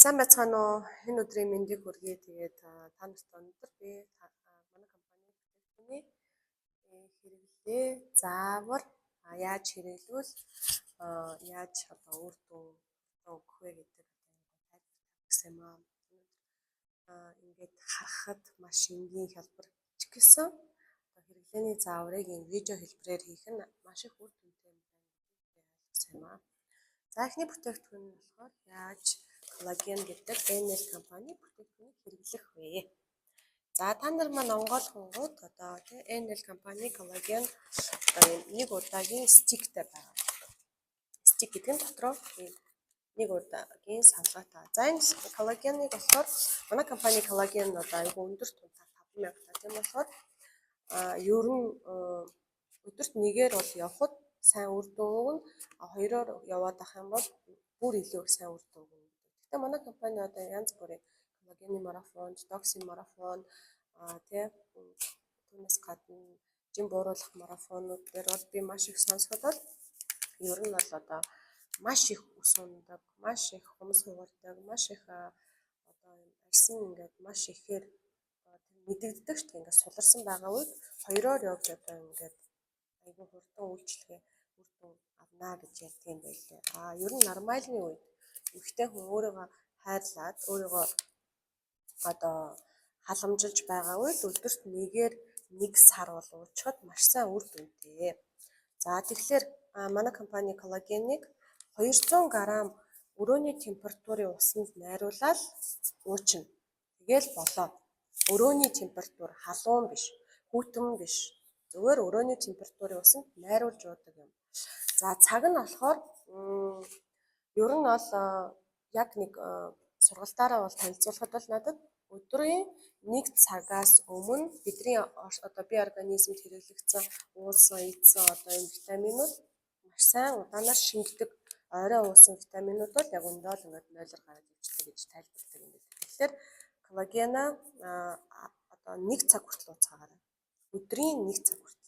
Сайн байцгаана уу? Энэ өдрийн мэндийг хүргэе. Тэгээд та нарт өнөөдөр би манай компани бүтээгдэхүүний хэрэглээ заавар яаж хэрэглүүл яаж үр дүн өгөх вэ гэдэг тайлбар юм аа. Ингээд харахад маш энгийн хялбар ч гэсэн хэрэглээний зааврыг энэ видео хэлбэрээр хийх нь маш их үр дүнтэй юм байна гэдгийг ойлгосон юм аа. За эхний бүтээгдэхүүн нь болохоор яаж коллаген гэдэг NL компани бүтээгдэхүүнийг хэрэглэх вэ? За та нар маань онгойлгонгууд одоо тий NL компани коллаген нэг удаагийн стиктэй байгаа. Стик гэдэг нь дотроо нэг удаагийн салгаатай. За энэ коллагеныг болохоор манай компани коллаген одоо айгүй өндөр тунтаа 5000 та тийм болохоор ер нь өдөрт нэгээр бол явхад сайн үр дүн өгнө. Хоёроор яваад ах юм бол бүр илүү сайн үр дүн өгнө. Гэхдээ манай компани одоо янз бүрийн коллагены марафон, детоксын марафон, түүнээс гадна жим бууруулах марафонууд дээр бол би маш их сонсоход бол ер нь бол одоо маш их ус ундаг, маш их хумс хугардаг, маш их одоо арьсан ингээд маш ихээр мэдэгддэг шүү дээ. Ингээд суларсан байгаа үед хоёроор явж одоо ингээд айгүй хурдан үйлчлэгээ үр дүн авнаа гэж ярьдаг юм байлээ. Ер нь нормальны үед ихтэй хүн өөрийгөө хайрлаад өөрийгөө одоо халамжилж байгаа үед өдөрт нэгээр нэг сар бол уучхад маш сайн үр дүнтэй. За тэгэхээр манай компани коллагеныг 200 г өрөөний температурын усанд найруулаад уучна. Тэгэл болоо. Өрөөний температур халуун биш, хүйтэн биш. Зүгээр өрөөний температурын усанд найруулж уудаг юм. За цаг нь болохоор ер нь бол яг нэг сургалтаараа бол танилцуулахад бол надад өдрийн 1 цагаас өмнө бидний одоо бие организмд хэрэглэгдсэн уусан, идсэн одоо энэ витаминууд маш сайн удаанаар шингэдэг. Орой уусан витаминууд бол яг өндөө л ингээд 0-оор гараад ичдэг гэж тайлбардаг юм байна. Тэгэхээр коллагена одоо 1 цаг хүртэл ууцгаагаарай. Өдрийн 1 цаг хүртэл.